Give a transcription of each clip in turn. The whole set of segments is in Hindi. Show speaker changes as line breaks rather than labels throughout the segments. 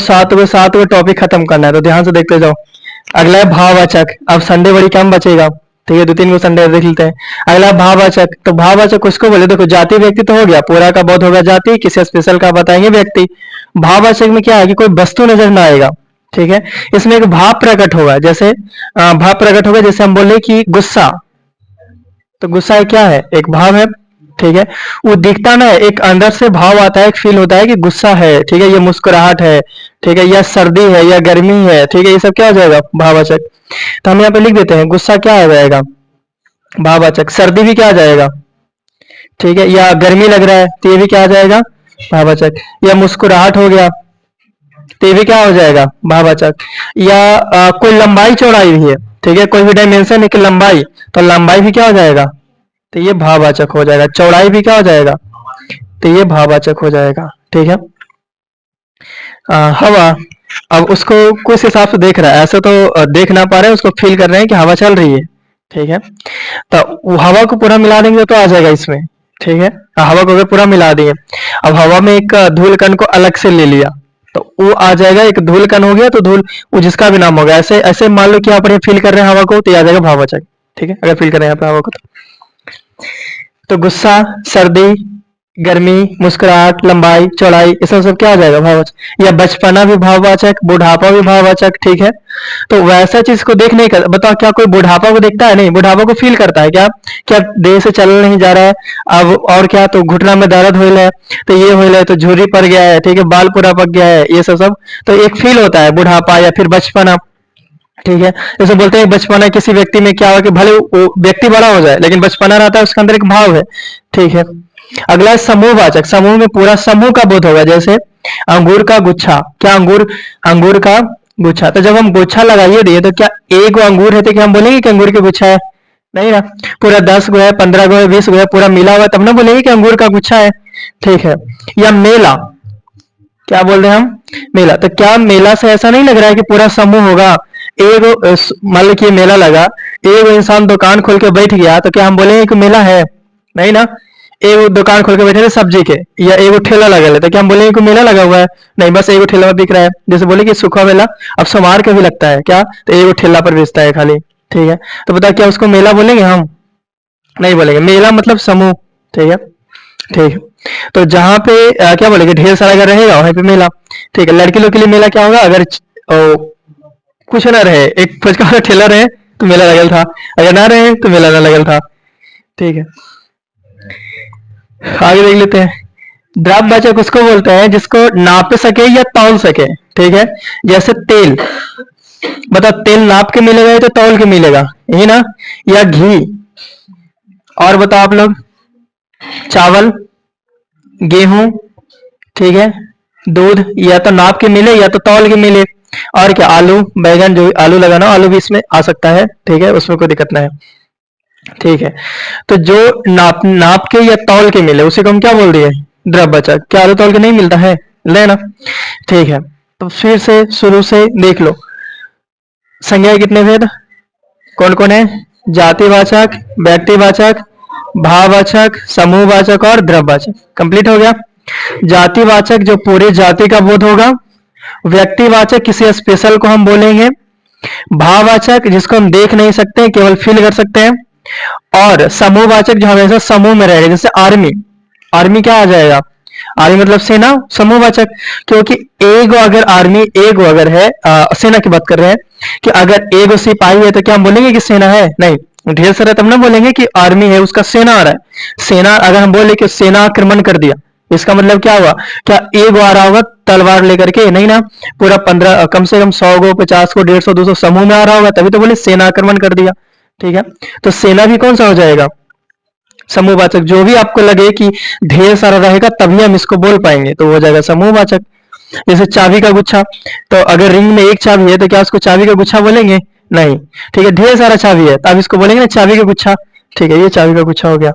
सात गो टॉपिक खत्म करना है, तो ध्यान से देखते जाओ। अगला है भाववाचक। अब संडे बड़ी कम बचेगा, ठीक है, 2-3 को संडे देख लेते हैं। अगला है भाववाचक। तो भाववाचक उसको बोले, देखो जाति व्यक्ति तो हो गया, पूरा का बहुत होगा जाति, किसी स्पेशल का बताएंगे व्यक्ति। भाववाचक में क्या है कि कोई वस्तु नजर ना आएगा, ठीक है। इसमें एक भाव प्रकट होगा, जैसे भाव प्रकट होगा, जैसे हम बोले कि गुस्सा, तो गुस्सा एक क्या है, एक भाव है, ठीक है। वो दिखता ना है, एक अंदर से भाव आता है, एक फील होता है कि गुस्सा है, ठीक है, ये मुस्कुराहट है, ठीक है, या सर्दी है या गर्मी है, ठीक है, ये सब क्या हो जाएगा, भाववाचक। तो हम यहाँ पे लिख देते हैं गुस्सा क्या आ जाएगा, भाववाचक। सर्दी भी क्या आ जाएगा, ठीक है, या गर्मी लग रहा है तो ये भी क्या आ जाएगा, भाववाचक। या मुस्कुराहट हो गया तो ये भी क्या हो जाएगा, भाववाचक। या कोई लंबाई चौड़ाई भी है, ठीक है, कोई भी डायमेंशन है कि लंबाई, तो लंबाई भी क्या हो जाएगा, तो ये भाववाचक हो जाएगा। चौड़ाई भी क्या हो जाएगा, तो ये भाववाचक हो जाएगा, ठीक है। हवा, अब उसको कुछ हिसाब से देख रहा है, ऐसे तो देख ना पा रहे हैं, उसको फील कर रहे हैं कि हवा चल रही है, ठीक है। तो वो हवा को पूरा मिला देंगे तो आ जाएगा इसमें, ठीक है। हवा को अगर पूरा मिला दिए, अब हवा में एक धूल कण को अलग से ले लिया, तो वो आ जाएगा, एक धूल कण हो गया, तो धूल वो जिसका भी नाम होगा, ऐसे ऐसे मान लो कि आप फील कर रहे हैं हवा को, तो ये आ जाएगा भाववाचक, ठीक है, अगर फील कर रहे हैं यहाँ पे हवा को तो गुस्सा, सर्दी, गर्मी, मुस्कुराहट, लंबाई, चौड़ाई, ये सब सब क्या आ जाएगा, भाववाचक। या बचपना भी भाववाचक, बुढ़ापा भी भाववाचक, ठीक है। तो वैसा चीज को देख नहीं कर, बताओ क्या कोई बुढ़ापा को देखता है, नहीं, बुढ़ापा को फील करता है क्या, क्या देह से चल नहीं जा रहा है, अब और क्या, तो घुटना में दर्द हो रहा है, तो ये हो रहा है, तो झुर्री पड़ गया है, ठीक है, बाल पूरा पक गया है, ये सब सब तो एक फील होता है बुढ़ापा या फिर बचपना, ठीक है। जैसे बोलते हैं बचपना किसी व्यक्ति में क्या हो कि भले वो व्यक्ति बड़ा हो जाए लेकिन बचपना रहता है, उसके अंदर एक भाव है, ठीक है। अगला है समूहवाचक। समूह में पूरा समूह का बोध होगा, जैसे अंगूर का गुच्छा, क्या अंगूर, अंगूर का गुच्छा, तो जब हम गुच्छा लगाइए दिए तो क्या एक वो अंगूर है तो क्या हम बोलेंगे कि अंगूर का गुच्छा है, नहीं ना। पूरा 10 गो है, 15 गो है, 20 गो है, पूरा मिला हुआ है, तब ना बोलेंगे कि अंगूर का गुच्छा है, ठीक है। या मेला, क्या बोल रहे हैं हम, मेला, तो क्या मेला से ऐसा नहीं लग रहा है कि पूरा समूह होगा, एक मान लो कि ये मेला लगा, एक इंसान दुकान खोल के बैठ गया, तो क्या हम बोलेंगे कि मेला है, नहीं ना। एक दुकान खोल के बैठे थे सब्जी के, या एक ठेला लगा है, तो क्या हम बोलेंगे कि मेला लगा हुआ है, नहीं, बस एक ठेला बिक रहा है। जैसे बोले कि सूखा मेला अब सोमवार का भी लगता है क्या, तो एक ठेला पर बेचता है खाली, ठीक है। तो बताओ क्या उसको मेला बोलेंगे हम, नहीं बोलेंगे। मेला मतलब समूह, ठीक है, ठीक है। तो जहाँ पे क्या बोलेंगे, ढेर सारा अगर रहेगा वहीं पे मेला, ठीक है। लड़के लोग के लिए मेला क्या होगा, अगर कुछ ना रहे, एक फुचका वाला ठेला रहे तो मेला लगल था, अगर ना रहे तो मेला ना लगल था, ठीक है। आगे देख लेते हैं। द्रव्यवाचक उसको बोलते हैं जिसको नाप सके या तौल सके, ठीक है। जैसे तेल, बताओ तेल नाप के मिलेगा या तो तौल के मिलेगा, यही ना। या घी, और बताओ आप लोग, चावल, गेहूं, ठीक है, दूध, या तो नाप के मिले या तो तौल के मिले। और क्या, आलू, बैगन, जो आलू लगाना आलू भी इसमें आ सकता है, ठीक है, उसमें कोई दिक्कत नहीं है, ठीक है। तो जो नाप नाप के या तौल के मिले उसे को हम क्या बोल दिए, द्रव्यवाचक। क्या आलू तौल के नहीं मिलता है, लेना, ठीक है। तो फिर से शुरू से देख लो, संज्ञा कितने भेद, कौन कौन है, जातिवाचक, व्यक्तिवाचक, भाववाचक, समूहवाचक और द्रव्यवाचक, कंप्लीट हो गया। जातिवाचक जो पूरे जाति का बोध होगा, व्यक्तिवाचक किसी स्पेशल को हम बोलेंगे, भाववाचक जिसको हम देख नहीं सकते केवल फील कर सकते हैं, और समूहवाचक जो हमेशा समूह में रहेगा, जैसे आर्मी, आर्मी क्या आ जाएगा, आर्मी मतलब सेना, समूहवाचक। क्योंकि एगो अगर आर्मी, एगो अगर है सेना की बात कर रहे हैं, कि अगर एगो सिपाही है तो क्या हम बोलेंगे कि सेना है, नहीं, ढेर सारा तब ना बोलेंगे कि आर्मी है उसका सेना आ रहा है। सेना अगर हम बोले कि सेना आक्रमण कर दिया, इसका मतलब क्या हुआ, क्या एगो आ रहा होगा तलवार लेकर के, नहीं ना, पूरा 15 कम से कम 100 गो, 50 को, 150, 200 समूह में आ रहा होगा, तभी तो बोले सेना आक्रमण कर दिया, ठीक है। तो सेना भी कौन सा हो जाएगा, समूहवाचक। जो भी आपको लगे कि ढेर सारा रहेगा तभी हम इसको बोल पाएंगे तो वो हो जाएगा समूहवाचक। जैसे चाबी का गुच्छा, तो अगर रिंग में एक चाबी है तो क्या उसको चाबी का गुच्छा बोलेंगे, नहीं, ठीक है। ढेर सारा चाबी है तो अब इसको बोलेंगे ना चाबी का गुच्छा, ठीक है, ये चाबी का गुच्छा हो गया।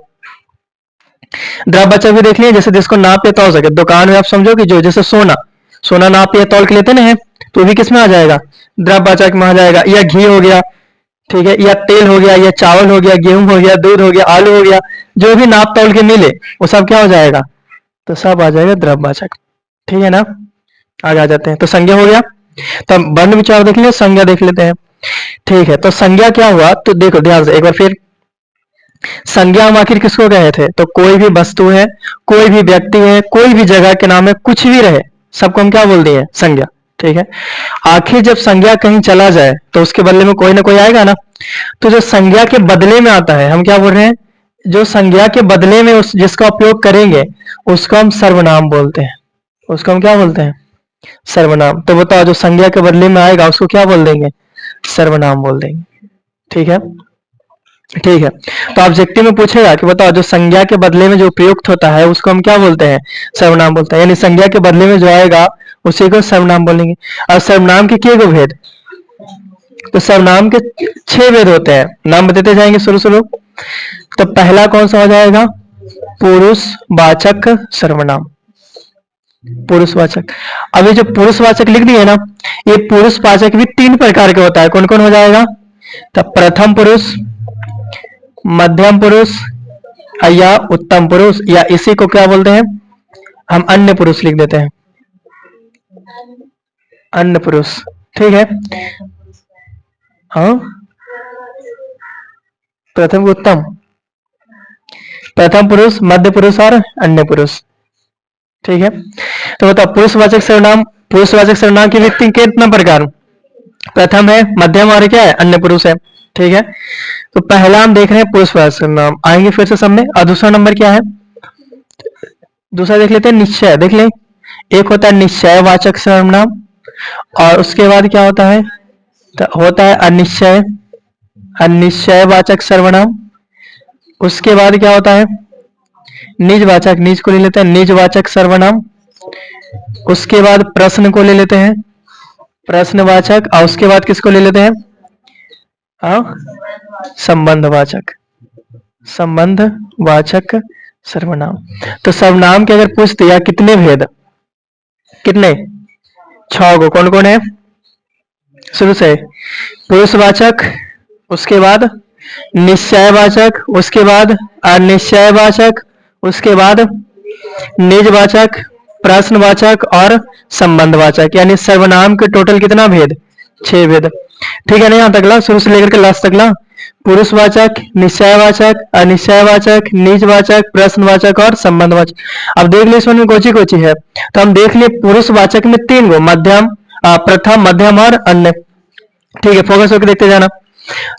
द्रव्यवाचक भी देख लिए, जैसे जिसको नाप या तौल सके, दुकान में आप समझो कि जो जैसे सोना, सोना नाप या तौल के लेते ना है, तो भी किस में आ जाएगा, द्रव्यवाचक में आ जाएगा। या घी हो गया, ठीक है, या तेल हो गया, या चावल हो गया, गेहूं हो गया, दूध हो गया, आलू हो गया, जो भी नाप तौल के मिले वो सब क्या हो जाएगा, तो सब आ जाएगा द्रव्यवाचक, ठीक है ना। आगे आ जाते हैं। तो संज्ञा हो गया, तो वर्ण विचार देख लिया, संज्ञा देख लेते हैं। ठीक है, तो संज्ञा क्या हुआ, तो देखो ध्यान से एक बार फिर। संज्ञा हम आखिर किसको कहे थे, तो कोई भी वस्तु है, कोई भी व्यक्ति है, कोई भी जगह के नाम है, कुछ भी रहे, सबको हम क्या बोल दिए, संज्ञा। ठीक है, आखिर जब संज्ञा कहीं चला जाए तो उसके बदले में कोई ना कोई आएगा ना। तो जो संज्ञा के बदले में आता है, हम क्या बोल रहे हैं, जो संज्ञा के बदले में उस जिसका उपयोग करेंगे उसको हम सर्वनाम बोलते हैं। उसको हम क्या बोलते हैं, सर्वनाम। तो बताओ, जो संज्ञा के बदले में आएगा उसको क्या बोल देंगे, सर्वनाम बोल देंगे। ठीक है, ठीक है। तो ऑब्जेक्टिव में पूछेगा कि बताओ, जो संज्ञा के बदले में जो प्रयुक्त होता है उसको हम क्या बोलते हैं, सर्वनाम बोलते हैं। यानी संज्ञा के बदले में जो आएगा उसी को सर्वनाम बोलेंगे। और सर्वनाम के कितने भेद, तो सर्वनाम के 6 भेद होते हैं, नाम बताते जाएंगे शुरू शुरू। तो पहला कौन सा हो जाएगा, पुरुषवाचक सर्वनाम। पुरुषवाचक, अब ये जो पुरुषवाचक लिख दिए ना, ये पुरुषवाचक भी 3 प्रकार के होता है। कौन कौन हो जाएगा, तो प्रथम पुरुष, मध्यम पुरुष या उत्तम पुरुष, या इसी को क्या बोलते हैं हम, अन्य पुरुष लिख देते हैं, अन्य पुरुष। ठीक है, हाँ, प्रथम उत्तम, प्रथम पुरुष, मध्य पुरुष और अन्य पुरुष। ठीक है, तो बताओ पुरुषवाचक सर्वनाम, पुरुषवाचक सर्वनाम की व्यक्ति कितना प्रकार, प्रथम है, मध्यम और क्या है, अन्य पुरुष है। ठीक है, तो पहला हम देख रहे हैं पुरुषवाचक सर्वनाम, आएंगे फिर से सब में। और दूसरा नंबर क्या है, दूसरा देख लेते हैं, निश्चय देख लें। एक होता है निश्चयवाचक सर्वनाम, और उसके बाद क्या होता है, तो होता है अनिश्चय, अनिश्चयवाचक सर्वनाम। उसके बाद क्या होता है, निजवाचक, निज को ले लेते हैं, निजवाचक सर्वनाम। उसके बाद प्रश्न को ले लेते हैं, प्रश्नवाचक। और उसके बाद किसको ले लेते हैं, संबंधवाचक, संबंधवाचक सर्वनाम। तो सर्वनाम के अगर पूछ दिया कितने भेद, कितने, 6 को। कौन कौन है, शुरू से पुरुषवाचक, उसके बाद निश्चयवाचक, उसके बाद अनिश्चयवाचक, उसके बाद निजवाचक, प्रश्नवाचक और संबंधवाचक। यानी सर्वनाम के टोटल कितना भेद, 6 भेद। ठीक है ना, यहाँ तकला, शुरू से लेकर के लास्ट तकला, पुरुषवाचक, निश्चयवाचक, अनिश्चयवाचक, निजवाचक, प्रश्नवाचक और संबंधवाचक। अब देख लीजिए इसमें कोची कोची है, तो हम देख लिए पुरुषवाचक में 3 गो, मध्यम, प्रथम, मध्यम और अन्य। ठीक है, फोकस होकर देखते जाना।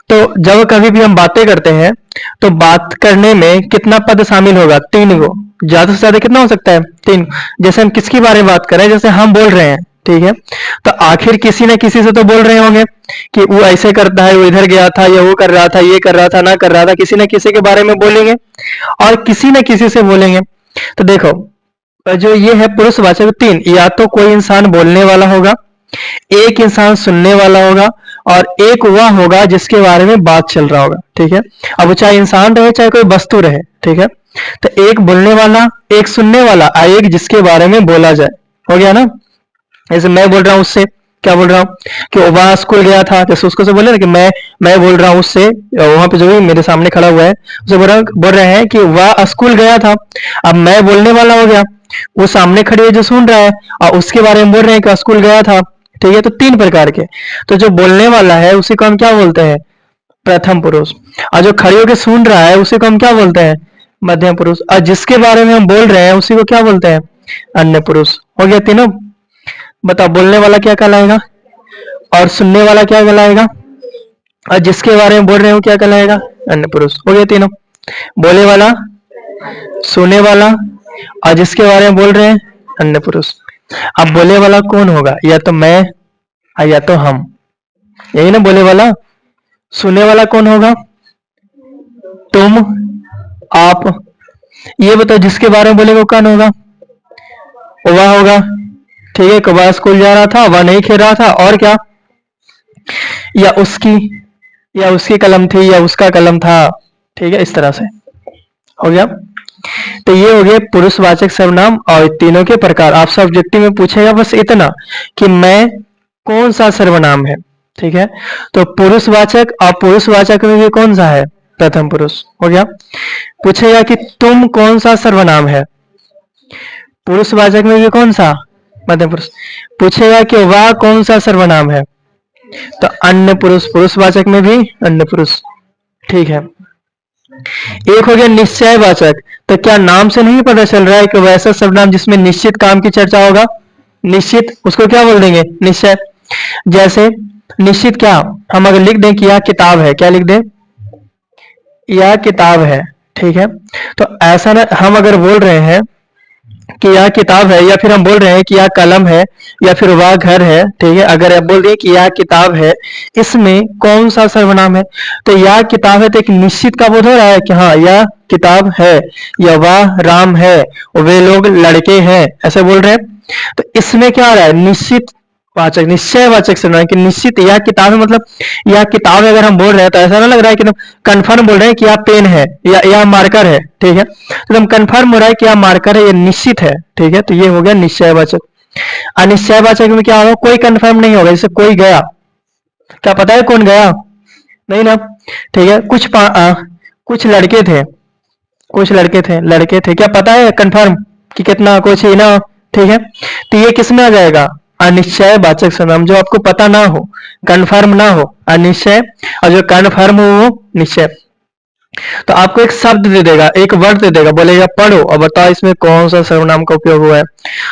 तो जब कभी भी हम बातें करते हैं तो बात करने में कितना पद शामिल होगा, 3 गो, ज्यादा से ज्यादा कितना हो सकता है, 3। जैसे हम किसकी बारे में बात कर रहे हैं, जैसे हम बोल रहे हैं, ठीक है, तो आखिर किसी न किसी से तो बोल रहे होंगे कि वो ऐसे करता है, वो इधर गया था, या वो कर रहा था, ये कर रहा था, ना कर रहा था, किसी न किसी के बारे में बोलेंगे और किसी न किसी से बोलेंगे। तो देखो, जो ये है पुरुषवाचक 3, या तो कोई इंसान बोलने वाला होगा, एक इंसान सुनने वाला होगा, और एक वह होगा जिसके बारे में बात चल रहा होगा। ठीक है, अब वो चाहे इंसान रहे चाहे कोई वस्तु रहे। ठीक है, तो एक बोलने वाला, एक सुनने वाला, और एक जिसके बारे में बोला जाए। हो गया ना, जैसे मैं बोल रहा हूँ उससे, क्या बोल रहा हूँ कि वह स्कूल गया था, जैसे उसको से बोले ना कि मैं बोल रहा हूँ उससे, वहां पे जो भी मेरे सामने खड़ा हुआ है उसे बोल रहे हैं कि वह स्कूल गया था। अब मैं बोलने वाला हो गया, वो सामने खड़े हुए जो सुन रहा है और उसके बारे में बोल रहे हैं कि स्कूल गया था। ठीक है, तो 3 प्रकार के। तो जो बोलने वाला है उसी को हम क्या बोलते हैं, प्रथम पुरुष। और जो खड़े होकर सुन रहा है उसी को हम क्या बोलते हैं, मध्यम पुरुष। और जिसके बारे में हम बोल रहे हैं उसी को क्या बोलते हैं, अन्य पुरुष। हो गया तीनों। बताओ, बोलने वाला क्या कहलाएगा, और सुनने वाला क्या कहलाएगा, और जिसके बारे में बोल रहे हो क्या कहलाएगा, अन्य पुरुष। हो गया तीनों, बोले वाला, सुने वाला, और जिसके बारे में बोल रहे हैं अन्य पुरुष। अब बोले वाला कौन होगा, या तो मैं या तो हम, यही ना बोले वाला। सुने वाला कौन होगा, तुम, आप। ये बताओ, जिसके बारे में बोलेगा वो कौन होगा, वह होगा। ठीक है, कब स्कूल जा रहा था, वह नहीं खेल रहा था, और क्या, या उसकी कलम थी, या उसका कलम था। ठीक है, इस तरह से हो गया। तो ये हो गए पुरुषवाचक सर्वनाम और तीनों के प्रकार। आप सब्जेक्टिव में पूछेगा बस इतना कि मैं कौन सा सर्वनाम है। ठीक है, तो पुरुषवाचक और पुरुषवाचक में भी कौन सा है, प्रथम पुरुष। हो गया। पूछेगा कि तुम कौन सा सर्वनाम है, पुरुषवाचक में भी कौन सा, मध्यम पुरुष। पूछेगा कि वह कौन सा सर्वनाम है, तो अन्य पुरुष, पुरुषवाचक में भी अन्य पुरुष। ठीक है, एक हो गया निश्चयवाचक। तो क्या नाम से नहीं पता चल रहा है कि वैसा सर्वनाम जिसमें निश्चित काम की चर्चा होगा? निश्चित, उसको क्या बोल देंगे? निश्चय। जैसे निश्चित क्या, हम अगर लिख दें कि यह किताब है, क्या लिख दें? यह किताब है। ठीक है, तो ऐसा ना, हम अगर बोल रहे हैं कि यह किताब है, या फिर हम बोल रहे हैं कि यह कलम है, या फिर वह घर है, ठीक है, अगर आप बोल दिए कि यह किताब है, इसमें कौन सा सर्वनाम है? तो यह किताब है, तो एक निश्चित का बोध हो रहा है कि हाँ यह किताब है, या वह राम है, वे लोग लड़के हैं, ऐसे बोल रहे हैं। तो इसमें क्या आ रहा है? निश्चित वाचक, निश्चयवाचक सर्वनाम कि निश्चित यह किताब है, मतलब यह किताब है अगर हम बोल रहे हैं तो ऐसा ना लग रहा है कि हम कंफर्म बोल रहे हैं कि यह पेन है या यह मार्कर है। ठीक है, तो हम कंफर्म हो रहा है कि यह मार्कर है, यह निश्चित है। ठीक है, तो ये हो गया निश्चयवाचक। अनिश्चयवाचक में क्या होगा? कोई कंफर्म नहीं होगा, जैसे कोई गया, क्या पता है कौन गया? नहीं ना। ठीक है, कुछ लड़के थे, कुछ लड़के थे, क्या पता है कंफर्म कि कितना, कुछ ही ना। ठीक है, तो ये किस में आ जाएगा? अनिश्चय वाचक सर्वनाम, जो आपको पता ना हो, कंफर्म ना हो, अनिश्चय, और जो कंफर्म हो वो निश्चय। तो आपको एक शब्द दे देगा, एक वर्ड दे देगा, बोलेगा पढ़ो और बताओ इसमें कौन सा सर्वनाम का उपयोग हुआ है।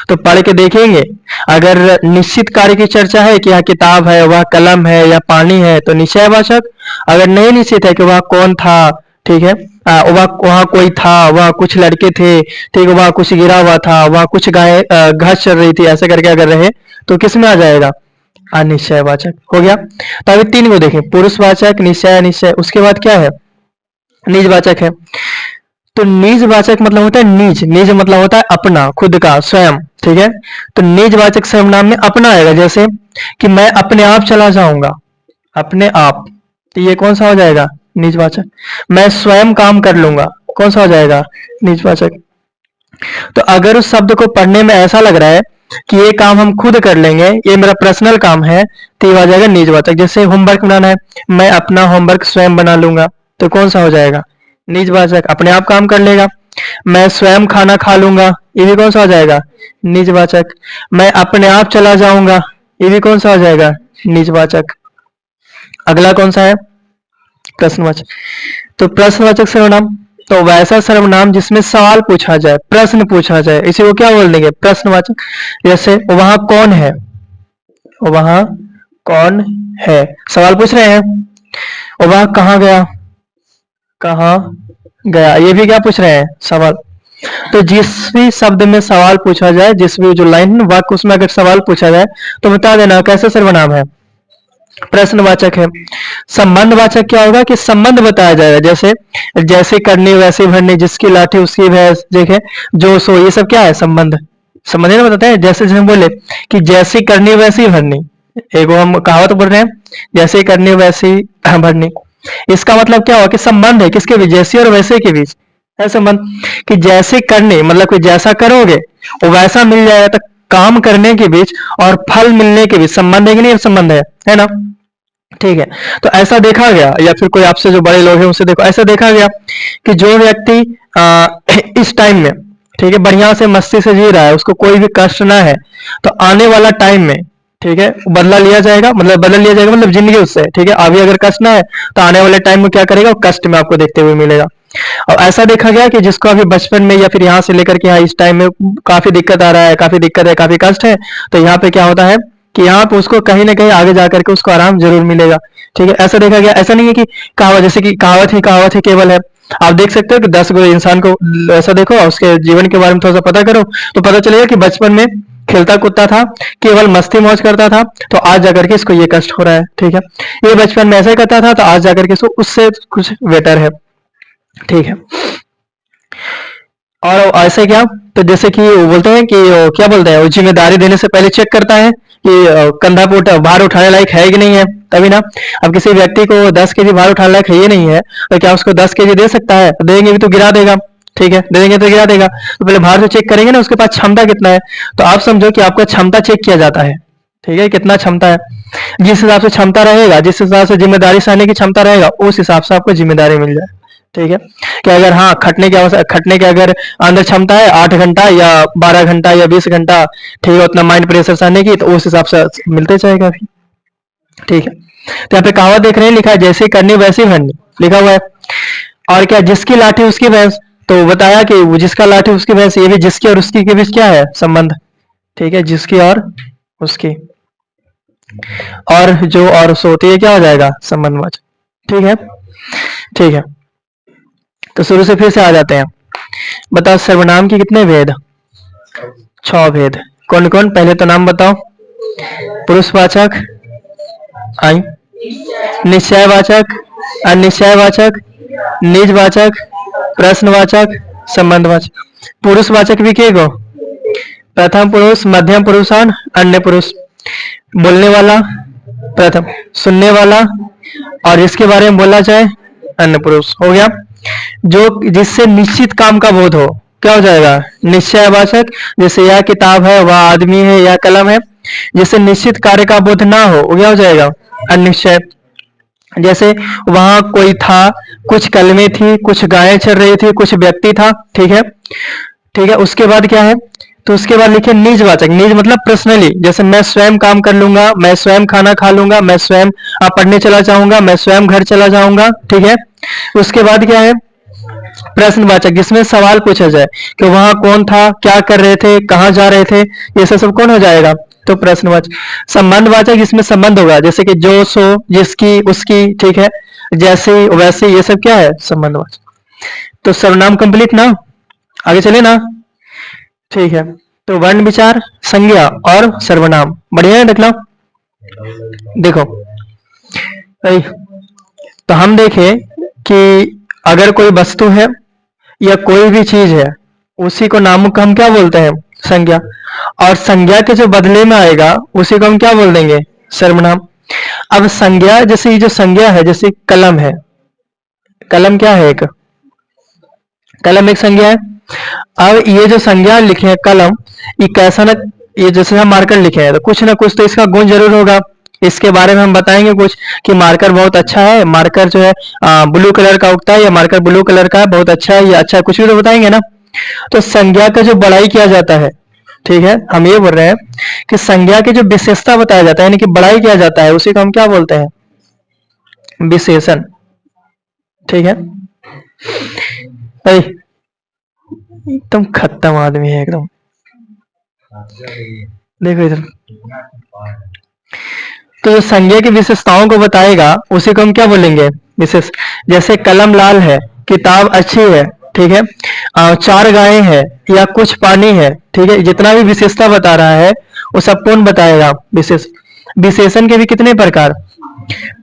तो पढ़ के देखेंगे, अगर निश्चित कार्य की चर्चा है कि यह किताब है, वह कलम है, या पानी है, तो निश्चयवाचक। अगर नहीं निश्चित है कि वह कौन था, ठीक है, वह वहां कोई था, वह कुछ लड़के थे, ठीक है, वह कुछ गिरा हुआ था, वह कुछ गाय घास चल रही थी, ऐसे करके अगर रहे तो किस में आ जाएगा? अनिश्चयवाचक। हो गया। तो अभी तीन को देखें, पुरुषवाचक, निश्चय, अनिश्चय, उसके बाद क्या है? निजवाचक है। तो निजवाचक मतलब होता है निज, निज मतलब होता है अपना, खुद का, स्वयं। ठीक है, तो निजवाचक सर्वनाम में अपना आएगा, जैसे कि मैं अपने आप चला जाऊंगा, अपने आप, तो ये कौन सा हो जाएगा? निजवाचक। मैं स्वयं काम कर लूंगा, कौन सा हो जाएगा? निजवाचक। तो अगर उस शब्द को पढ़ने में ऐसा लग रहा है कि ये काम हम खुद कर लेंगे, ये मेरा पर्सनल काम है, तो ये आ जाएगा निजवाचक। जैसे होमवर्क बनाना है, मैं अपना होमवर्क स्वयं बना लूंगा, तो कौन सा हो जाएगा? निजवाचक, अपने आप काम कर लेगा। मैं स्वयं खाना खा लूंगा, ये भी कौन सा हो जाएगा? निजवाचक। मैं अपने आप चला जाऊंगा, ये भी कौन सा हो जाएगा? निजवाचक। अगला कौन सा है? प्रश्नवाचक। तो प्रश्नवाचक सर्वनाम, तो वैसा सर्वनाम जिसमें सवाल पूछा जाए, प्रश्न पूछा जाए, इसी को क्या बोल देंगे? प्रश्नवाचक। जैसे वहां कौन है, वहां कौन है, सवाल पूछ रहे हैं। और वह कहाँ गया, कहाँ गया, ये भी क्या पूछ रहे हैं? सवाल। तो जिस भी शब्द में सवाल पूछा जाए, जिस भी जो लाइन वाक्य उसमें अगर सवाल पूछा जाए, तो बता देना कैसा सर्वनाम है? प्रश्नवाचक है। संबंधवाचक क्या होगा? कि संबंध बताया जाएगा, जैसे जैसे करनी वैसे भरनी, जिसकी लाठी उसकी भैंस, देखे जो सो, ये सब क्या है? संबंध। समझ ना, बताते हैं, जैसे जैसे हम बोले कि जैसी करनी वैसी भरनी, एक हम कहावत बोल रहे हैं, जैसे करनी वैसी भरनी, इसका मतलब क्या हुआ? कि संबंध है, किसके बीच? जैसे और वैसे के बीच है संबंध। कि जैसे करने मतलब कि जैसा करोगे वो वैसा मिल जाएगा, तो काम करने के बीच और फल मिलने के बीच संबंध है कि नहीं? संबंध है ना। ठीक है, तो ऐसा देखा गया, या फिर कोई आपसे जो बड़े लोग हैं उनसे देखो, ऐसा देखा गया कि जो व्यक्ति इस टाइम में, ठीक है, बढ़िया से मस्ती से जी रहा है, उसको कोई भी कष्ट ना है, तो आने वाला टाइम में, ठीक है, बदला लिया जाएगा, मतलब बदल लिया जाएगा, मतलब जिंदगी उससे, ठीक है, अभी अगर कष्ट ना है तो आने वाले टाइम में क्या करेगा? वो कष्ट में आपको देखते हुए मिलेगा। और ऐसा देखा गया कि जिसको अभी बचपन में या फिर यहाँ से लेकर के यहाँ इस टाइम में काफी दिक्कत आ रहा है, काफी दिक्कत है, काफी कष्ट है, तो यहाँ पे क्या होता है कि यहाँ पे उसको कहीं ना कहीं आगे जाकर के उसको आराम जरूर मिलेगा। ठीक है, ऐसा देखा गया। ऐसा नहीं है कि कहावत, जैसे कि कहावत ही केवल है। आप देख सकते हो कि 10 गो इंसान को ऐसा देखो और उसके जीवन के बारे में थोड़ा सा पता करो, तो पता चलेगा कि बचपन में खेलता कूदता था, केवल मस्ती मौज करता था, तो आज जाकर के इसको ये कष्ट हो रहा है। ठीक है, ये बचपन में ऐसे करता था, तो आज जाकर के इसको उससे कुछ बेटर है। ठीक है, और ऐसे क्या, तो जैसे कि वो बोलते हैं कि क्या बोलते हैं, वो जिम्मेदारी देने से पहले चेक करता है कि कंधा पे भार उठाने लायक है कि नहीं है, तभी ना। अब किसी व्यक्ति को 10 केजी भार उठाने लायक है ये नहीं है, तो क्या उसको 10 केजी दे सकता है? देंगे भी तो गिरा देगा। ठीक है, दे देंगे तो गिरा देगा, तो पहले भार तो चेक करेंगे ना, उसके पास क्षमता कितना है। तो आप समझो कि आपका क्षमता चेक किया जाता है। ठीक है, कितना क्षमता है, जिस हिसाब से क्षमता रहेगा, जिस हिसाब से जिम्मेदारी सहने की क्षमता रहेगा, उस हिसाब से आपको जिम्मेदारी मिल जाए। ठीक है, कि अगर हाँ खटने के अगर अंदर क्षमता है 8 घंटा या 12 घंटा या 20 घंटा, ठीक है, उतना माइंड प्रेशर सहने की, तो उस हिसाब से मिलते जाएगा भी। ठीक है, तो यहाँ पे कहावत देख रहे हैं, लिखा है जैसे करनी वैसे भरनी, लिखा हुआ है। और क्या, जिसकी लाठी उसकी भैंस, तो बताया कि वो जिसका लाठी उसकी भैंस, ये भी जिसकी और उसकी के बीच क्या है, संबंध। ठीक है, जिसकी और उसकी, और जो और सो, तो ये क्या हो जाएगा, संबंधवाचक। ठीक है, ठीक है, तो शुरू से फिर से आ जाते हैं। बताओ सर्वनाम के कितने भेद, 6 भेद। कौन कौन, पहले तो नाम बताओ। पुरुषवाचक, आई, निश्चयवाचक, अनिश्चयवाचक, निजवाचक, प्रश्नवाचक, संबंधवाचक। पुरुषवाचक भी के गो, प्रथम पुरुष, मध्यम पुरुष और अन्य पुरुष। बोलने वाला प्रथम, सुनने वाला, और जिसके बारे में बोला जाए अन्य पुरुष, हो गया। जो जिससे निश्चित काम का बोध हो, क्या हो जाएगा, निश्चयवाचक। जैसे यह किताब है, वह आदमी है, यह कलम है। जिससे निश्चित कार्य का बोध ना हो, वो क्या हो जाएगा, अनिश्चय। जैसे वहां कोई था, कुछ कलमें थी, कुछ गायें चल रही थी, कुछ व्यक्ति था। ठीक है, ठीक है, उसके बाद क्या है, तो उसके बाद लिखे निजवाचक। निज मतलब पर्सनली, जैसे मैं स्वयं काम कर लूंगा, मैं स्वयं खाना खा लूंगा, मैं स्वयं पढ़ने चला जाऊंगा, मैं स्वयं घर चला जाऊंगा। ठीक है, उसके बाद क्या है, प्रश्नवाचक, जिसमें सवाल पूछा जाए कि वहां कौन था, क्या कर रहे थे, कहाँ जा रहे थे, ये सब कौन हो जाएगा, तो प्रश्नवाचक। संबंधवाचक, जिसमें संबंध होगा, जैसे कि जो सो, जिसकी उसकी, ठीक है, जैसे वैसे, ये सब क्या है, संबंधवाचक। तो सर्वनाम कंप्लीट ना, आगे चले ना। ठीक है, तो वर्ण विचार, संज्ञा और सर्वनाम, बढ़िया है देखना। देखो भाई, तो हम देखें कि अगर कोई वस्तु है या कोई भी चीज है, उसी को नामों का हम क्या बोलते हैं, संज्ञा। और संज्ञा के जो बदले में आएगा, उसी को हम क्या बोल देंगे, सर्वनाम। अब संज्ञा, जैसे ये जो संज्ञा है, जैसे कलम है, कलम क्या है, एक कलम एक संज्ञा है। अब ये जो संज्ञा लिखे हैं कलम, ये कैसा ना, ये जैसे हम मार्कर लिखे हैं, तो कुछ ना कुछ तो इसका गुण जरूर होगा। इसके बारे में हम बताएंगे कुछ, कि मार्कर बहुत अच्छा है, मार्कर जो है ब्लू कलर का उगता है, या मार्कर ब्लू कलर का है, बहुत अच्छा है, या अच्छा है, कुछ भी तो बताएंगे ना। तो संज्ञा का जो बड़ाई किया जाता है, ठीक है, हम ये बोल रहे हैं कि संज्ञा की जो विशेषता बताया जाता है, यानी कि बड़ाई किया जाता है, उसी को हम क्या बोलते हैं, विशेषण। ठीक है, एकदम खत्म आदमी है एकदम। देखो इधर, तो जो संज्ञा की विशेषताओं को बताएगा, उसी को हम क्या बोलेंगे, विशेष। जैसे कलम लाल है, किताब अच्छी है, ठीक है, 4 गायें हैं, या कुछ पानी है। ठीक है, जितना भी विशेषता बता रहा है, वो सब कौन बताएगा, विशेष। विशेषण के भी कितने प्रकार,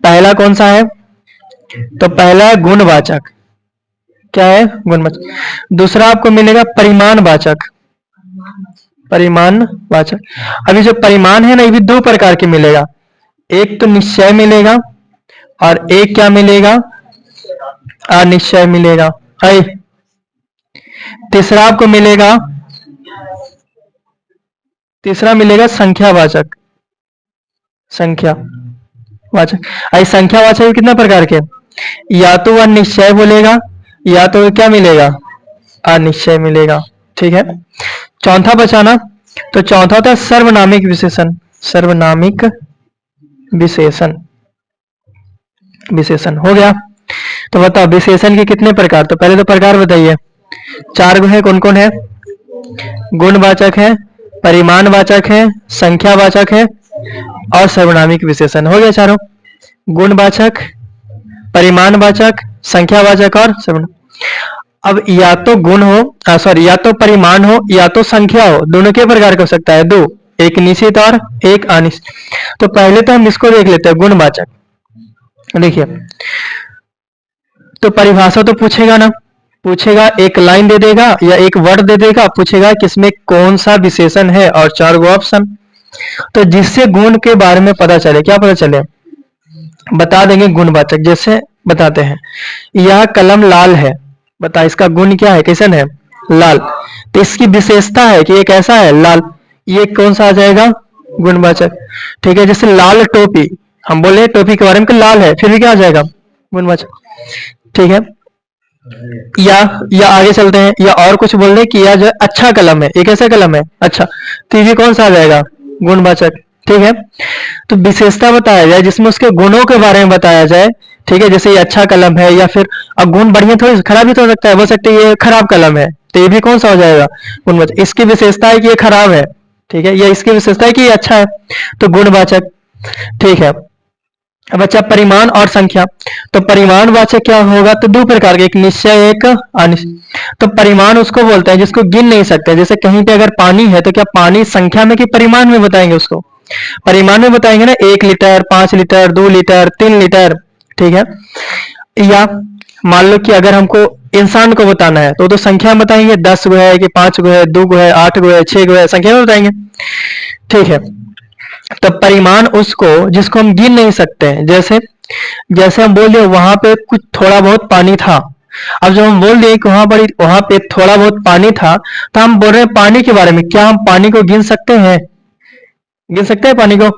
पहला कौन सा है, तो पहला है गुणवाचक। क्या है, गुणवाचक। दूसरा आपको मिलेगा परिमाणवाचक, परिमाणवाचक। अभी जो परिमाण है ना, ये भी 2 प्रकार के मिलेगा, एक तो निश्चय मिलेगा, और एक क्या मिलेगा, अनिश्चय मिलेगा। है, तीसरा आपको मिलेगा, तीसरा मिलेगा संख्यावाचक, संख्यावाचक। आई संख्यावाचक भी कितना प्रकार के, या तो वह निश्चय बोलेगा, या तो क्या मिलेगा, अनिश्चय मिलेगा। ठीक है, चौथा बचाना, तो चौथा था सर्वनामिक विशेषण, सर्वनामिक विशेषण, विशेषण हो गया। तो बताओ विशेषण के कितने प्रकार, तो पहले तो प्रकार बताइए, 4 गो है, कौन कौन है, गुणवाचक है, परिमाणवाचक है, संख्यावाचक है, और सर्वनामिक विशेषण। हो गया चारों, गुणवाचक, परिमाणवाचक, संख्यावाचक और सर्वनाम। अब या तो गुण हो, सॉरी, या तो परिमाण हो, या तो संख्या हो, दोनों के प्रकार हो सकता है, 2, एक निश्चित और एक अनिश्चित। तो पहले तो हम इसको देख लेते हैं, गुणवाचक। देखिए, तो परिभाषा तो पूछेगा ना, पूछेगा, एक लाइन दे देगा या एक वर्ड दे देगा, पूछेगा किसमें कौन सा विशेषण है, और 4 गो ऑप्शन। तो जिससे गुण के बारे में पता चले, क्या पता चले, बता देंगे गुणवाचक। जैसे बताते हैं, यह कलम लाल है, बता इसका गुण क्या है, कैसन है, लाल। तो इसकी विशेषता है कि ये कैसा है, लाल, ये कौन सा आ जाएगा, गुणवाचक। ठीक है, जैसे लाल टोपी, हम बोले टोपी के बारे में कि लाल है, फिर भी क्या आ जाएगा, गुणवाचक। ठीक है, या आगे चलते हैं, या और कुछ बोल रहे कि यह जो अच्छा कलम है, एक ऐसा कलम है अच्छा, तो ये कौन सा आ जाएगा, गुणवाचक। ठीक है, तो विशेषता बताया जाए जिसमें उसके गुणों के बारे में बताया जाए। ठीक है, जैसे ये अच्छा कलम है, या फिर अब गुण बढ़िया थोड़ी, खराब भी तो हो सकता है, बोल सकते हैं ये खराब कलम है, तो ये भी कौन सा हो जाएगा, गुणवाचक। इसकी विशेषता है कि ये खराब है, ठीक है, या इसकी विशेषता है कि ये अच्छा है, तो गुणवाचक। ठीक है, अब अच्छा परिमाण और संख्या, तो परिमाणवाचक क्या होगा, तो दो प्रकार के, एक निश्चय एक अनिश्चय। तो परिमाण उसको बोलते हैं जिसको गिन नहीं सकते, जैसे कहीं पे अगर पानी है तो क्या पानी संख्या में कि परिमाण में बताएंगे उसको, परिमाण में बताएंगे ना, 1 लीटर, 5 लीटर, 2 लीटर, 3 लीटर। ठीक है, या मान लो कि अगर हमको इंसान को बताना है तो संख्या में बताएंगे, 10 गो है कि 5 गो है, 2 गो है, 8 गो है, 6 गो है, संख्या में बताएंगे। ठीक है, तो परिमाण उसको जिसको हम गिन नहीं सकते हैं, जैसे जैसे हम बोल दिए वहां पे कुछ थोड़ा बहुत पानी था। अब जब हम बोल दिए कि वहां पे थोड़ा बहुत पानी था, तो हम बोल रहे हैं पानी के बारे में, क्या हम पानी को गिन सकते हैं, गिन सकते हैं पानी को,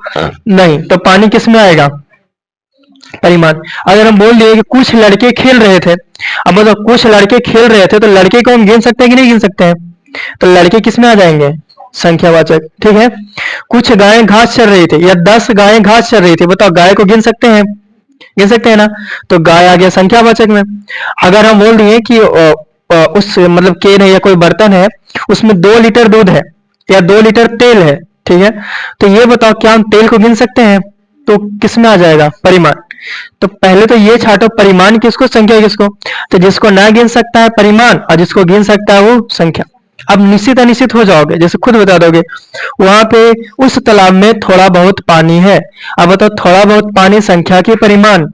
नहीं, तो पानी किस में आएगा, परिमाण। अगर हम बोल दिए कि कुछ लड़के खेल रहे थे, अब मतलब कुछ लड़के खेल रहे थे, तो लड़के को हम गिन सकते हैं कि नहीं गिन सकते हैं, तो लड़के किस में आ जाएंगे, संख्यावाचक। ठीक है, कुछ गायें घास चर रही थी, या 10 गायें घास चर रही थी, बताओ गाय को गिन सकते हैं, गिन सकते हैं ना, तो गाय आ गया संख्यावाचक में। अगर हम बोल दिए कि उस मतलब केन है या कोई बर्तन है, उसमें 2 लीटर दूध है या 2 लीटर तेल है, ठीक है, तो ये बताओ क्या हम तेल को गिन सकते हैं, तो किस में आ जाएगा, परिमाण। तो पहले तो ये छाटो परिमाण किसको, संख्या किसको, तो जिसको ना गिन सकता है परिमाण, और जिसको गिन सकता है वो संख्या। अब निश्चित अनिश्चित हो जाओगे, जैसे खुद बता दोगे वहां पे उस तालाब में थोड़ा बहुत पानी है, अब बताओ थोड़ा बहुत पानी संख्या की परिमाण,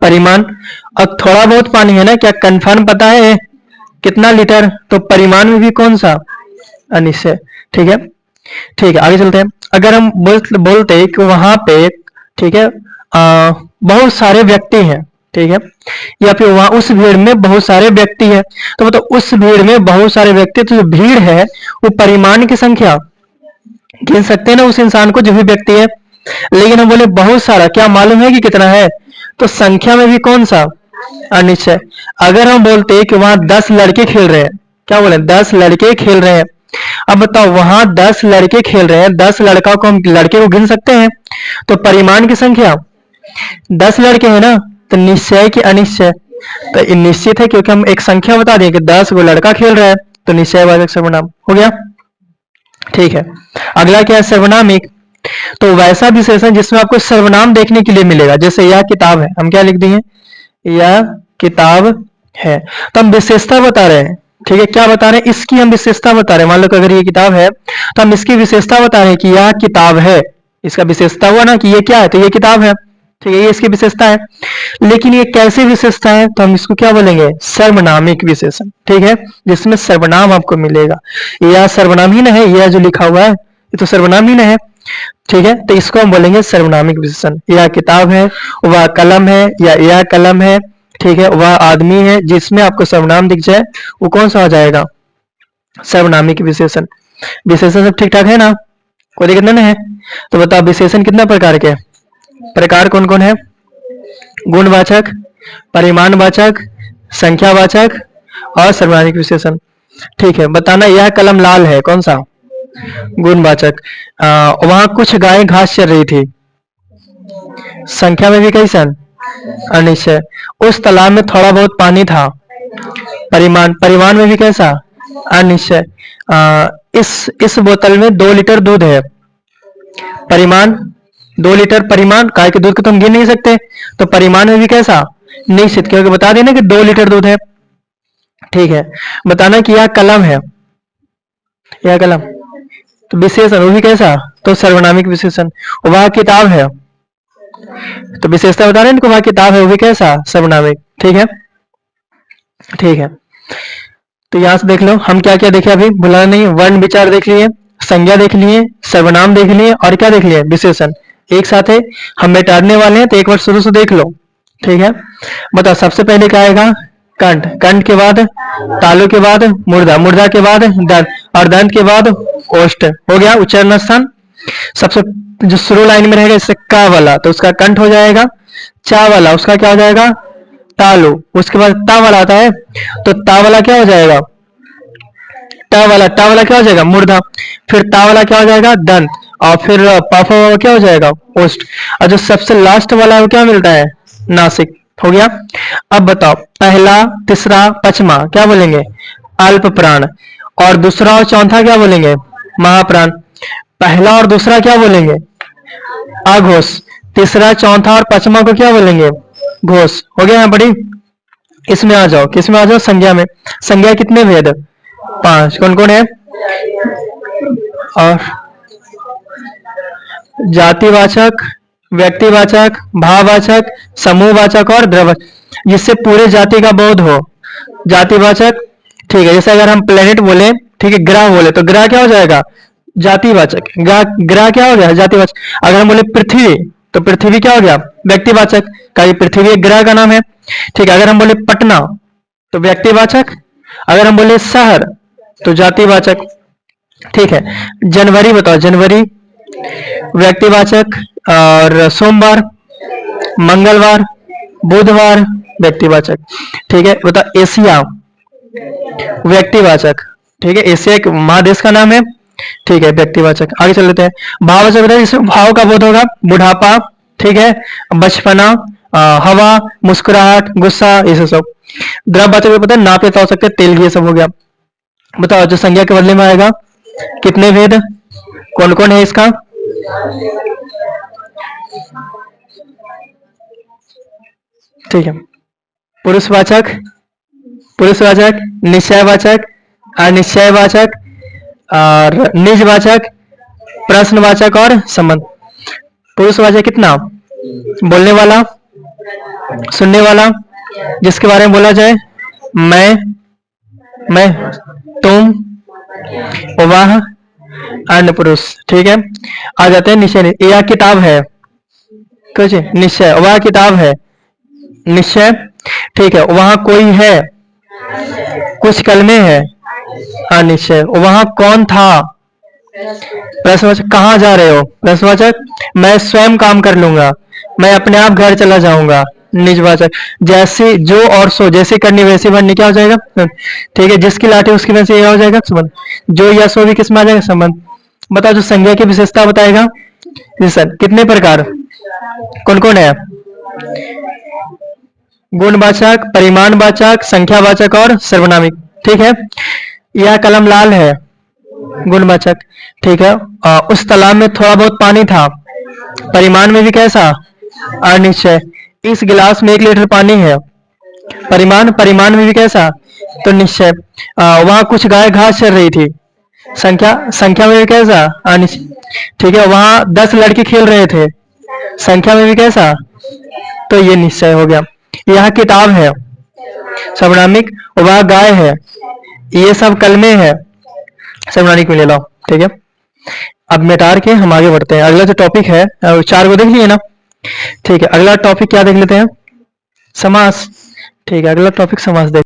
परिमाण। अब थोड़ा बहुत पानी है ना, क्या कंफर्म पता है कितना लीटर, तो परिमाण में भी कौन सा, अनिश्चय। ठीक है, ठीक है, आगे चलते हैं। अगर हम बोलते कि वहां पे, ठीक है, बहुत सारे व्यक्ति हैं, ठीक है, या फिर वहां उस भीड़ में बहुत सारे व्यक्ति हैं, तो मतलब उस भीड़ में बहुत सारे व्यक्ति, तो जो भीड़ है वो परिमाण की संख्या, गिन सकते हैं ना उस इंसान को जो भी व्यक्ति है। लेकिन हम बोले बहुत सारा, क्या मालूम है कि कितना है, तो संख्या में भी कौन सा, अनिश्चय। अगर हम बोलते हैं कि वहां 10 लड़के खेल रहे हैं, क्या बोले 10 लड़के खेल रहे हैं, अब बताओ वहां 10 लड़के खेल रहे हैं, 10 लड़का को हम लड़के को गिन सकते हैं, तो परिमाण की संख्या 10 लड़के हैं ना, तो निश्चय की अनिश्चय, तो ये निश्चित है क्योंकि हम एक संख्या बता दें कि 10 गो लड़का खेल रहा है, तो निश्चयवाचक सर्वनाम हो गया। ठीक है, अगला क्या है, सर्वनामिक। तो वैसा विशेषण जिसमें आपको सर्वनाम देखने के लिए मिलेगा, जैसे यह किताब है, हम क्या लिख दिए, यह किताब है, तो हम विशेषता बता रहे हैं। ठीक है, क्या बता रहे हैं, इसकी हम विशेषता बता रहे हैं। मान लो कि अगर ये किताब है तो हम इसकी विशेषता बता रहे हैं कि यह किताब है, इसका विशेषता हुआ ना कि ये क्या है, तो ये किताब है। ठीक है, ये इसकी विशेषता है। लेकिन ये कैसी विशेषता है, तो हम इसको क्या बोलेंगे, सर्वनामिक विशेषण। ठीक है, जिसमें सर्वनाम आपको मिलेगा, यह सर्वनाम ही ना है, यह जो लिखा हुआ है ये तो सर्वनाम ही ना है। ठीक है, तो इसको हम बोलेंगे सर्वनामिक विशेषण। यह किताब है, वह कलम है, या यह कलम है, ठीक है, वह आदमी है, जिसमें आपको सर्वनाम दिख जाए वो कौन सा हो जाएगा, सर्वनामिक विशेषण। विशेषण सब ठीक ठाक है ना, कोई दिक्कत नहीं है। तो बताओ विशेषण कितना प्रकार के, प्रकार कौन कौन है, गुणवाचक, परिमाणवाचक, संख्यावाचक और सर्वनामिक विशेषण। ठीक है, बताना यह कलम लाल है, कौन सा, गुणवाचक। वहां कुछ गायें घास चर रही थी, संख्या में भी कैसा, अनिश्चय। उस तालाब में थोड़ा बहुत पानी था, परिमाण, परिमाण में भी कैसा, अनिश्चय। इस बोतल में 2 लीटर दूध है, परिमाण 2 लीटर, परिमाण काय के दूध को तो हम गिन नहीं सकते, तो परिमाण में भी कैसा, निश्चित, क्योंकि बता देना कि 2 लीटर दूध है। ठीक है, बताना कि यह कलम है, यह कलम, तो विशेषण वो भी कैसा, तो सर्वनामिक विशेषण। वह किताब है, तो विशेषता बता रहे हैं इनको, वह किताब है वो भी कैसा, सर्वनामिक। ठीक है, ठीक है, तो यहां से देख लो हम क्या क्या देखे, अभी भुला नहीं, वर्ण विचार देख लिए, संज्ञा देख लिए, सर्वनाम देख लिए, और क्या देख लिए, विशेषण। एक साथ है, हम मिटाने वाले हैं, तो एक बार शुरू से देख लो। ठीक है, बताओ सबसे पहले क्या आएगा, कंठ, कंठ के बाद तालु के बाद मुर्दा, मुर्दा के बाद दंत, और दंत के बाद ओष्ठ, हो गया उच्चारण स्थान। सबसे जो शुरू लाइन में रहेगा इससे का वाला, तो उसका कंठ हो जाएगा, चा वाला उसका क्या हो जाएगा, तालु, उसके बाद ता वाला आता है, तो ता वाला क्या हो जाएगा, टा वाला क्या हो जाएगा, मूर्धा। फिर ता वाला क्या हो जाएगा, दंत। और फिर पाफा वाला क्या हो जाएगा, ओष्ठ। और जो सबसे लास्ट वाला है वो क्या मिलता है, नासिक। हो गया। अब बताओ, पहला, तीसरा, पचमा क्या बोलेंगे, अल्प प्राण। और दूसरा और चौथा क्या बोलेंगे, महाप्राण। पहला और दूसरा क्या बोलेंगे, अघोष। तीसरा, चौथा और पचमा को क्या बोलेंगे, घोष। हो गया यहाँ बड़ी। इसमें आ जाओ, किसमें आ जाओ, संज्ञा में। संज्ञा कितने भेद, 5। कौन कौन है, और जातिवाचक, व्यक्तिवाचक, भाववाचक, समूहवाचक और द्रववाचक, जिससे पूरे जाति का बोध हो। जातिवाचक, ठीक है, जैसे अगर हम प्लेनेट बोले, ठीक है, ग्रह बोले, तो ग्रह क्या हो जाएगा, जातिवाचक। ग्रह क्या हो गया, जातिवाचक। अगर हम बोले पृथ्वी, तो पृथ्वी क्या हो गया, व्यक्तिवाचक, का ये पृथ्वी एक ग्रह का नाम है। ठीक है, अगर हम बोले पटना, तो व्यक्तिवाचक। अगर हम बोले शहर, तो जातिवाचक। ठीक है, जनवरी बताओ, जनवरी व्यक्तिवाचक। और सोमवार, मंगलवार, बुधवार, व्यक्तिवाचक। ठीक है, बताओ एशिया, व्यक्तिवाचक। ठीक है, एशिया एक महादेश का नाम है। ठीक है, व्यक्तिवाचक। आगे चल लेते हैं। भाववाचक बताइए, जिसमें भाव का बोध होगा, बुढ़ापा, ठीक है, बचपना, हवा, मुस्कुराहट, गुस्सा, ये सब। द्रववाचक में पता है, नापे हो सकते, तेल, ये सब हो गया। बताओ, जो संज्ञा के बदले में आएगा, कितने भेद, कौन कौन है इसका, ठीक है, पुरुषवाचक, पुरुषवाचक, निश्चयवाचक, अनिश्चयवाचक, और निजवाचक, प्रश्नवाचक और संबंध। पुरुषवाचक कितना, बोलने वाला, सुनने वाला, जिसके बारे में बोला जाए, मैं, तुम, वह, अन्य पुरुष। ठीक है, आ जाते हैं निश्चय। यह किताब है, कुछ निश्चय, वह किताब है, निश्चय। ठीक है, वहां कोई है, कुछ कलमे है, अनिश्चय। वहां कौन था, प्रश्नवाचक। कहाँ जा रहे हो, प्रश्नवाचक। मैं स्वयं काम कर लूंगा, मैं अपने आप घर चला जाऊंगा, निजवाचक। जैसी, जो और सो, जैसी करनी वैसी बननी, क्या हो जाएगा, ठीक है, जिसकी लाठी उसकी वजह से यह हो जाएगा, संबंध। जो या सो भी किस में आ जाएगा, संबंध। बताओ, जो संज्ञा की विशेषता बताएगा, जी सर, कितने प्रकार, कौन कौन है, गुणवाचक, परिमाणवाचक, संख्यावाचक और सर्वनामिक। ठीक है, यह कलम लाल है, गुणवाचक। ठीक है, उस तालाब में थोड़ा बहुत पानी था, परिमाण में भी कैसा, अनिश्चय। इस गिलास में 1 लीटर पानी है, परिमाण में भी कैसा, तो निश्चय। वहां कुछ गाय घास चर रही थी, संख्या में भी कैसा, अनिश्चय। ठीक है, वहां 10 लड़के खेल रहे थे, संख्या में भी कैसा, तो ये निश्चय हो गया। यह किताब है, सर्वनामिक। वह गाय है, ये सब कलमे है, सर्वनामिक में ले लो। ठीक है, अब मिटार के हम आगे बढ़ते हैं। अगला जो टॉपिक है, 4 को देख लिए ना। ठीक है, अगला टॉपिक क्या देख लेते हैं, समास। ठीक है, अगला टॉपिक समास देख